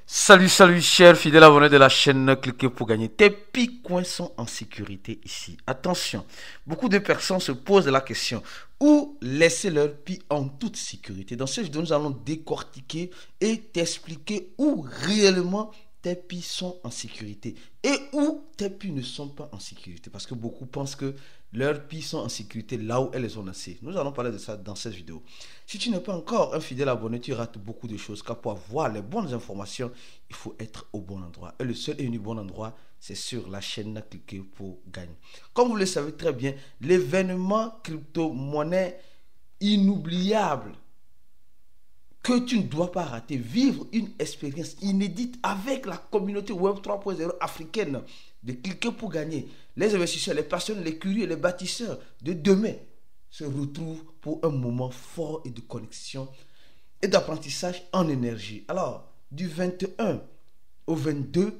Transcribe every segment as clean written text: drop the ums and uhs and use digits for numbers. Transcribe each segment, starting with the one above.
Salut, salut, chers fidèles abonnés de la chaîne, cliquez pour gagner. Tes picoins sont en sécurité ici. Attention, beaucoup de personnes se posent la question, où laisser leur pi en toute sécurité? Dans cette vidéo, nous allons décortiquer et t'expliquer où réellement tes pi sont en sécurité et où tes pi ne sont pas en sécurité. Parce que beaucoup pensent que leurs pi sont en sécurité là où elles les ont laissées. Nous allons parler de ça dans cette vidéo. Si tu n'es pas encore un fidèle abonné, tu rates beaucoup de choses. Car pour avoir les bonnes informations, il faut être au bon endroit. Et le seul et unique bon endroit, c'est sur la chaîne Cliquez pour gagner. Comme vous le savez très bien, l'événement crypto-monnaie inoubliable que tu ne dois pas rater, vivre une expérience inédite avec la communauté Web 3.0 africaine de Cliquer pour gagner. Les investisseurs, les passionnés, les curieux, les bâtisseurs de demain se retrouvent pour un moment fort et de connexion et d'apprentissage en énergie. Alors, du 21 au 22,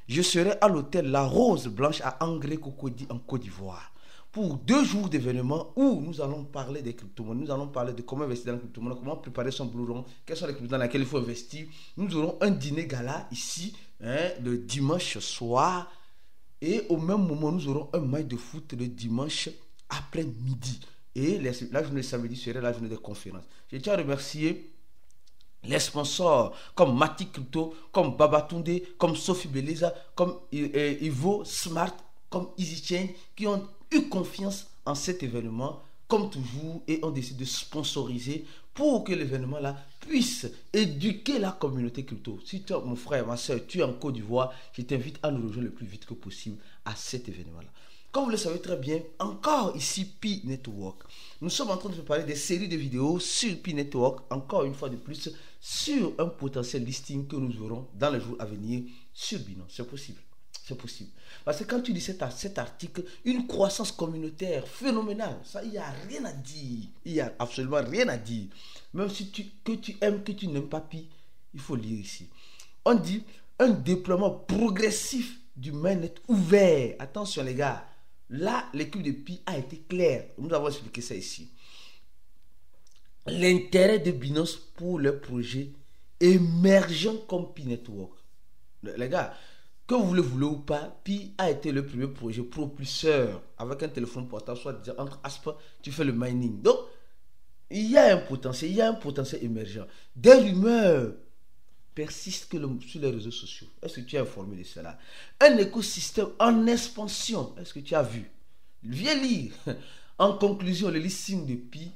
je serai à l'hôtel La Rose Blanche à Angré-Cocody en Côte d'Ivoire pour 2 jours d'événements où nous allons parler des crypto-monnaies, nous allons parler de comment investir dans les crypto-monnaies, comment préparer son blue run, quelles sont les crypto dans lesquelles il faut investir. Nous aurons un dîner gala ici, le dimanche soir, et au même moment, nous aurons un match de foot le dimanche après-midi. Et la journée de samedi serait la journée de conférence. Je tiens à remercier les sponsors comme Matic Crypto, comme Babatunde, comme Sophie Beleza, comme Ivo Smart, comme EasyChain, qui ont eu confiance en cet événement, comme toujours, et ont décidé de sponsoriser pour que l'événement là puisse éduquer la communauté crypto. Si toi, mon frère, ma soeur, tu es en Côte d'Ivoire, je t'invite à nous rejoindre le plus vite que possible à cet événement là. Comme vous le savez très bien, encore ici Pi Network, nous sommes en train de préparer des séries de vidéos sur Pi Network, encore une fois de plus, sur un potentiel listing que nous aurons dans les jours à venir sur Binance. C'est possible. C'est possible. Parce que quand tu lis cet article, une croissance communautaire phénoménale, ça, il n'y a rien à dire. Il n'y a absolument rien à dire. Même si que tu aimes, que tu n'aimes pas Pi, il faut lire ici. On dit un déploiement progressif du mainnet ouvert. Attention les gars, là, l'équipe de Pi a été claire. Nous avons expliqué ça ici. L'intérêt de Binance pour le projet émergent comme Pi Network. Les gars, que vous le voulez ou pas, Pi a été le premier projet propulseur avec un téléphone portable, soit disant entre aspas, tu fais le mining. Donc, il y a un potentiel émergent. Des rumeurs persistent sur les réseaux sociaux. Est-ce que tu es informé de cela? Un écosystème en expansion. Est-ce que tu as vu? Viens lire. En conclusion, le listing de Pi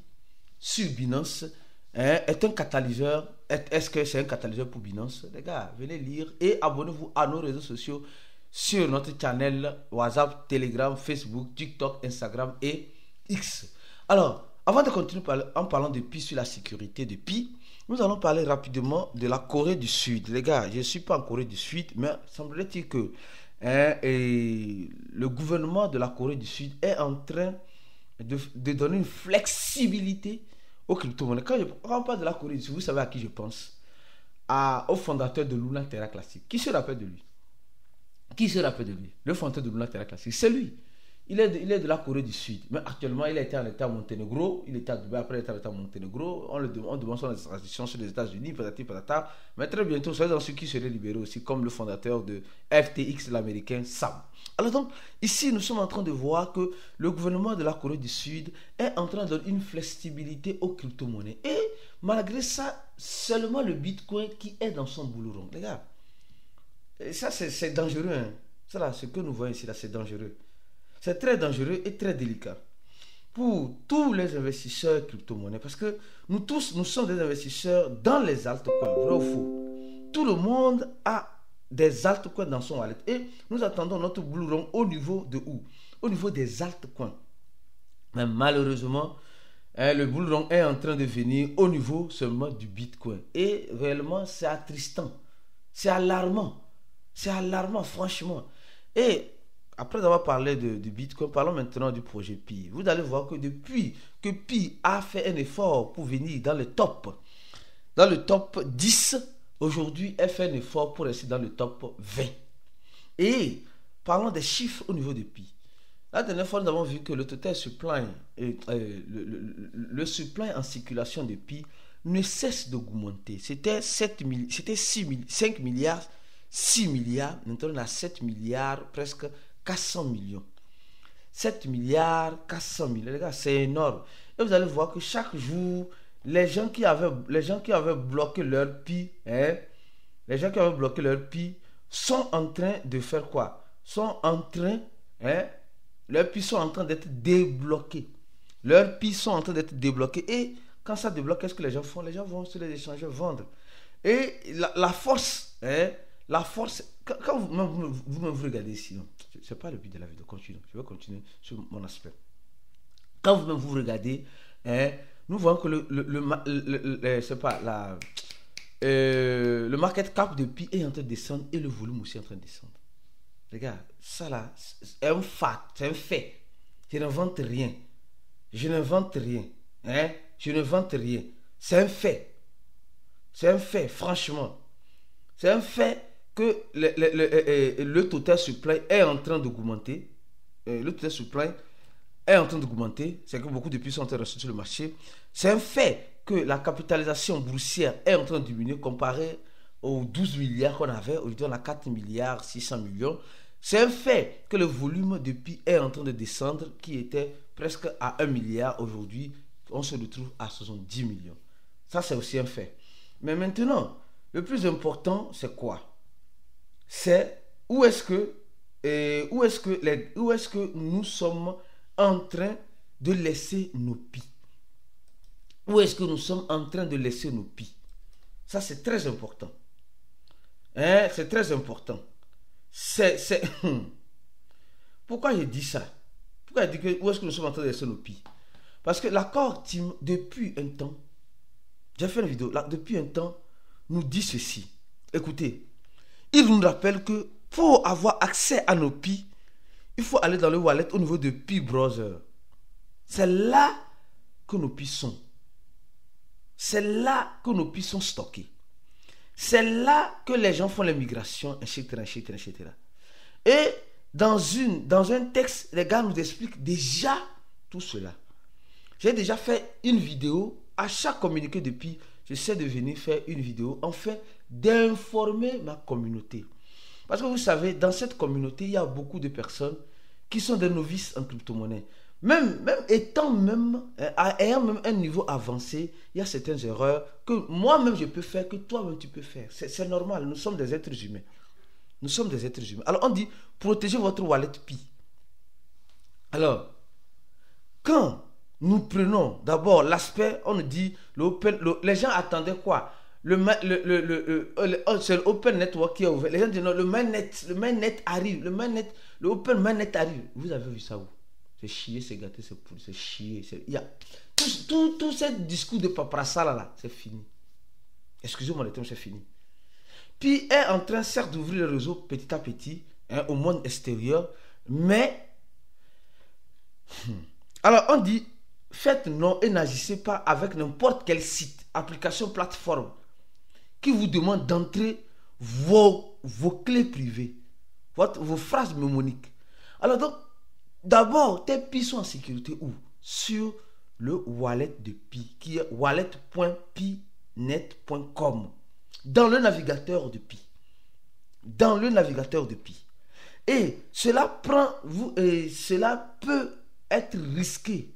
sur Binance est un catalyseur. Est-ce que c'est un catalyseur pour Binance? Les gars, venez lire et abonnez-vous à nos réseaux sociaux sur notre channel WhatsApp, Telegram, Facebook, TikTok, Instagram et X. Alors, avant de continuer en parlant de Pi sur la sécurité de Pi, nous allons parler rapidement de la Corée du Sud. Les gars, je ne suis pas en Corée du Sud, mais semblerait-il que le gouvernement de la Corée du Sud est en train de donner une flexibilité aux crypto-monnaies. Quand on parle de la Corée du Sud, vous savez à qui je pense? Au fondateur de Luna Terra Classic. Qui se rappelle de lui? Qui se rappelle de lui? Le fondateur de Luna Terra Classic, c'est lui. Il est de la Corée du Sud. Mais actuellement, il a été en état Monténégro. Il était à Dubaï, après il était en état Monténégro. On demande son extradition sur les États-Unis, patati patata. Mais très bientôt, soyez dans ceux qui seraient libérés aussi, comme le fondateur de FTX, l'américain Sam. Alors donc, ici, nous sommes en train de voir que le gouvernement de la Corée du Sud est en train de donner une flexibilité aux crypto-monnaies. Et malgré ça, seulement le Bitcoin qui est dans son boulot rond. Les gars, ça c'est dangereux. Hein. Ça là, ce que nous voyons ici, là, c'est dangereux. C'est très dangereux et très délicat pour tous les investisseurs crypto-monnaies. Parce que nous tous, nous sommes des investisseurs dans les altcoins. Vrai ou faux? Tout le monde a des altcoins dans son wallet. Et nous attendons notre blue run au niveau de où? Au niveau des altcoins. Mais malheureusement, le blue run est en train de venir au niveau seulement du Bitcoin. Et réellement, c'est attristant. C'est alarmant. C'est alarmant, franchement. Et après avoir parlé de Bitcoin, parlons maintenant du projet Pi. Vous allez voir que depuis que Pi a fait un effort pour venir dans le top 10, aujourd'hui, elle fait un effort pour rester dans le top 20. Et parlons des chiffres au niveau de Pi. La dernière fois, nous avons vu que le total supply, le supply en circulation de Pi ne cesse d'augmenter. C'était 5 milliards, 6 milliards, maintenant on a 7 milliards, presque 400 millions. 7 milliards, 400 millions, les gars, c'est énorme. Et vous allez voir que chaque jour, les gens qui avaient bloqué leur PI, les gens qui avaient bloqué leur PI sont en train de faire quoi? Leurs PI sont en train d'être débloqués. Leurs PI sont en train d'être débloqués. Et quand ça débloque, qu'est-ce que les gens font? Les gens vont sur les échangeurs vendre. Et la force, quand vous regardez ici, ce n'est pas le but de la vidéo, je vais continuer sur mon aspect. Quand vous regardez, nous voyons que le market cap de PI est en train de descendre et le volume aussi est en train de descendre. Les gars, ça là, c'est un fact, c'est un fait. Je n'invente rien. Je n'invente rien. Je n'invente rien. C'est un fait. C'est un fait, franchement. C'est un fait que le total supply est en train d'augmenter. Le total supply est en train d'augmenter. C'est que beaucoup de puissants sont en train de sur le marché. C'est un fait que la capitalisation boursière est en train de diminuer comparé aux 12 milliards qu'on avait. Aujourd'hui, on a 4 milliards 600 millions. C'est un fait que le volume de PI est en train de descendre, qui était presque à 1 milliard. Aujourd'hui, on se retrouve à 70 millions. Ça, c'est aussi un fait. Mais maintenant, le plus important, c'est quoi? C'est où est-ce que nous sommes en train de laisser nos PI? Où est-ce que nous sommes en train de laisser nos PI? Ça, c'est très important. C'est très important. Pourquoi j'ai dit ça? Pourquoi j'ai dit que où est-ce que nous sommes en train de laisser nos PI? Parce que l'accord Team, depuis un temps, j'ai fait une vidéo, là, depuis un temps, nous dit ceci. Écoutez, il nous rappelle que pour avoir accès à nos PI, il faut aller dans le wallet au niveau de PI Browser. C'est là que nos PI sont. C'est là que nos PI sont stockés. C'est là que les gens font les migrations, etc., etc., etc. Et dans un texte, les gars nous expliquent déjà tout cela. J'ai déjà fait une vidéo. À chaque communiqué de PI, j'essaie de venir faire une vidéo, enfin, d'informer ma communauté. Parce que vous savez, dans cette communauté, il y a beaucoup de personnes qui sont des novices en crypto-monnaie. Même ayant même un niveau avancé, il y a certaines erreurs que moi-même je peux faire, que toi-même tu peux faire. C'est normal, nous sommes des êtres humains. Nous sommes des êtres humains. Alors on dit, protégez votre wallet PI. Alors, quand nous prenons d'abord l'aspect, on nous dit, les gens attendaient quoi? C'est l'Open Network qui est ouvert. Les gens disent non, le mainnet arrive, le Open Mainnet arrive. Vous avez vu ça où? C'est chier, c'est gâté, c'est pourri, c'est chier. Il y a tout ce discours de paparassa là, c'est fini. Excusez-moi le terme, c'est fini. Puis est en train certes d'ouvrir le réseau petit à petit au monde extérieur, mais alors on dit faites non et n'agissez pas avec n'importe quel site, application, plateforme qui vous demande d'entrer vos clés privées, vos phrases mnémoniques. Alors donc, d'abord, tes PI sont en sécurité où? Sur le wallet de PI, qui est wallet.pinet.com. Dans le navigateur de PI. Dans le navigateur de PI. Et cela peut être risqué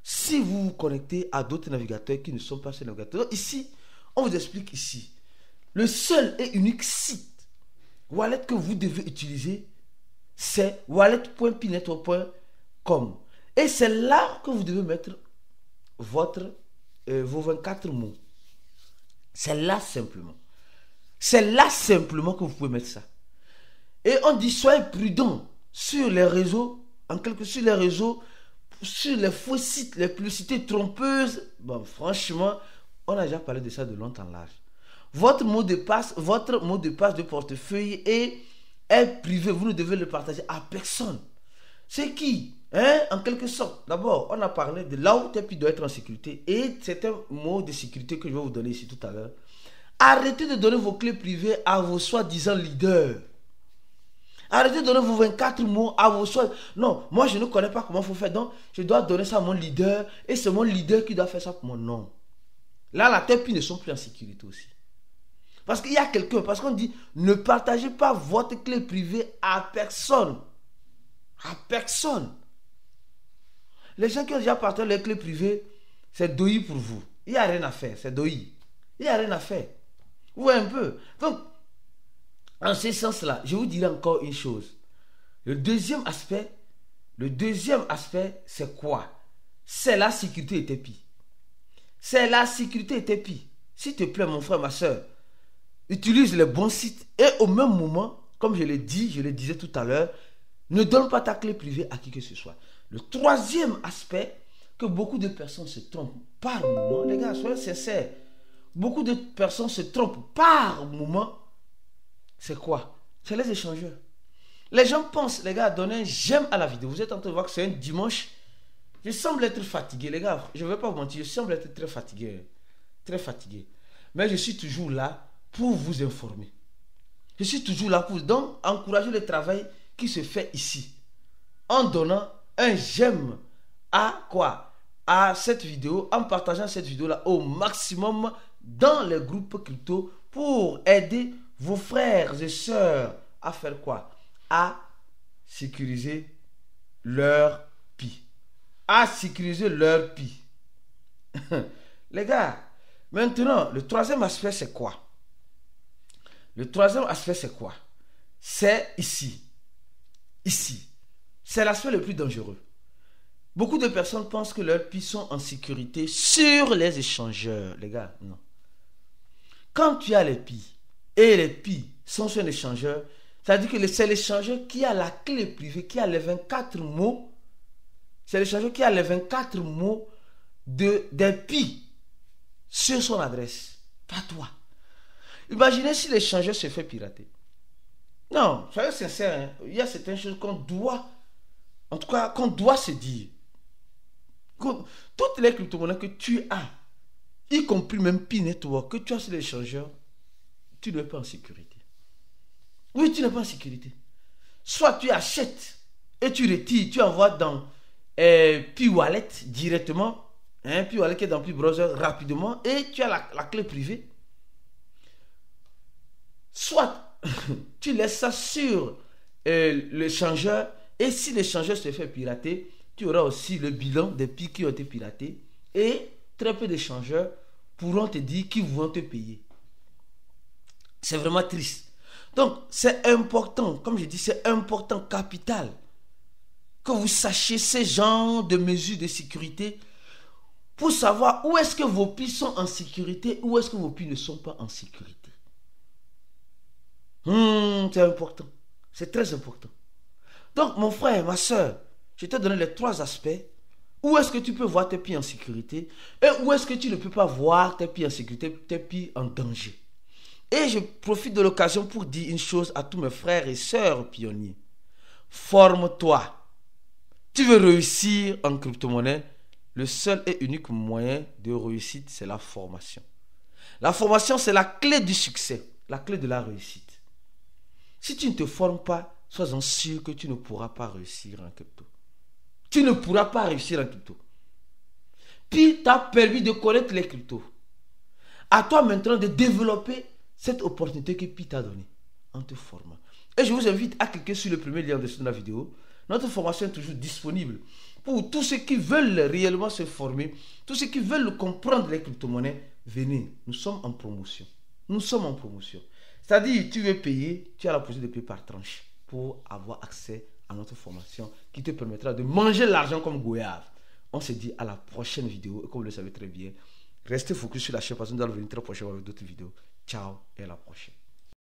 si vous vous connectez à d'autres navigateurs qui ne sont pas ces navigateurs. Donc ici, on vous explique ici. Le seul et unique site wallet que vous devez utiliser, c'est wallet.pinet.com. Et c'est là que vous devez mettre vos 24 mots. C'est là simplement. C'est là simplement que vous pouvez mettre ça. Et on dit soyez prudents sur les réseaux, sur les faux sites, les publicités trompeuses. Bon, franchement, on a déjà parlé de ça de long en large. Votre mot de passe de portefeuille est privé. Vous ne devez le partager à personne. C'est qui? En quelque sorte. D'abord, on a parlé de là où tes PI doivent être en sécurité. Et c'est un mot de sécurité que je vais vous donner ici tout à l'heure. Arrêtez de donner vos clés privées à vos soi-disant leaders. Arrêtez de donner vos 24 mots à vos soi. Non, moi je ne connais pas comment il faut faire. Donc, je dois donner ça à mon leader. Et c'est mon leader qui doit faire ça pour moi. Non. Là, tes Pi ne sont plus en sécurité aussi. Parce qu'il y a quelqu'un, parce qu'on dit, ne partagez pas votre clé privée à personne. À personne. Les gens qui ont déjà partagé les clés privées, c'est doi pour vous. Il n'y a rien à faire, c'est doi. Il n'y a rien à faire. Vous voyez un peu. Donc, en ce sens-là, je vous dirai encore une chose. Le deuxième aspect, c'est quoi? C'est la sécurité de tes Pi. C'est la sécurité de tes Pi. S'il te plaît, mon frère, ma soeur, utilise les bons sites et au même moment, comme je l'ai dit, je le disais tout à l'heure, ne donne pas ta clé privée à qui que ce soit. Le troisième aspect, que beaucoup de personnes se trompent par moment, les gars, soyez sincères, beaucoup de personnes se trompent par moment, c'est quoi? C'est les échangeurs. Les gens pensent, les gars, à donner un j'aime à la vidéo. Vous êtes en train de voir que c'est un dimanche. Je semble être fatigué, les gars. Je ne vais pas vous mentir, je semble être très fatigué. Très fatigué. Mais je suis toujours là pour vous informer. Je suis toujours là pour donc encourager le travail qui se fait ici. En donnant un j'aime à quoi? À cette vidéo, en partageant cette vidéo-là au maximum dans les groupes crypto pour aider vos frères et sœurs à faire quoi? À sécuriser leur Pi. À sécuriser leur Pi. Les gars, maintenant, le troisième aspect, c'est quoi? Le troisième aspect, c'est quoi? C'est ici. Ici. C'est l'aspect le plus dangereux. Beaucoup de personnes pensent que leurs Pi sont en sécurité sur les échangeurs. Les gars, non. Quand tu as les Pi et les Pi sont sur un échangeur, ça veut dire que c'est l'échangeur qui a la clé privée, qui a les 24 mots. C'est l'échangeur qui a les 24 mots des Pi sur son adresse. Pas toi. Imaginez si l'échangeur se fait pirater. Non, soyez sincère, hein, il y a certaines choses qu'on doit, en tout cas, qu'on doit se dire. Toutes les crypto-monnaies que tu as, y compris même Pi Network, que tu as sur l'échangeur, tu n'es pas en sécurité. Oui, tu n'es pas en sécurité. Soit tu achètes et tu retires, tu envoies dans Pi Wallet directement, hein, Pi Wallet qui est dans Pi Browser rapidement, et tu as la clé privée. Soit tu laisses ça sur l'échangeur, et si l'échangeur se fait pirater, tu auras aussi le bilan des Pi qui ont été piratés, et très peu d'échangeurs pourront te dire qu'ils vont te payer. C'est vraiment triste. Donc, c'est important, comme je dis, c'est important, capital, que vous sachiez ces genres de mesures de sécurité pour savoir où est-ce que vos Pi sont en sécurité, où est-ce que vos Pi ne sont pas en sécurité. C'est important. C'est très important. Donc, mon frère, ma soeur, je t'ai donné les trois aspects. Où est-ce que tu peux voir tes Pi en sécurité et où est-ce que tu ne peux pas voir tes Pi en sécurité, tes Pi en danger. Et je profite de l'occasion pour dire une chose à tous mes frères et sœurs pionniers. Forme-toi. Tu veux réussir en crypto-monnaie, le seul et unique moyen de réussite, c'est la formation. La formation, c'est la clé du succès, la clé de la réussite. Si tu ne te formes pas, sois-en sûr que tu ne pourras pas réussir en crypto. Tu ne pourras pas réussir en crypto. Pi t'a permis de connaître les cryptos. À toi maintenant de développer cette opportunité que Pi t'a donnée en te formant. Et je vous invite à cliquer sur le premier lien en dessous de la vidéo. Notre formation est toujours disponible pour tous ceux qui veulent réellement se former, tous ceux qui veulent comprendre les crypto-monnaies. Venez, nous sommes en promotion. Nous sommes en promotion. C'est-à-dire, tu veux payer, tu as la possibilité de payer par tranche pour avoir accès à notre formation qui te permettra de manger l'argent comme goyave. On se dit à la prochaine vidéo. Et comme vous le savez très bien, restez focus sur la chaîne parce que nous allons venir très prochainement avec d'autres vidéos. Ciao et à la prochaine.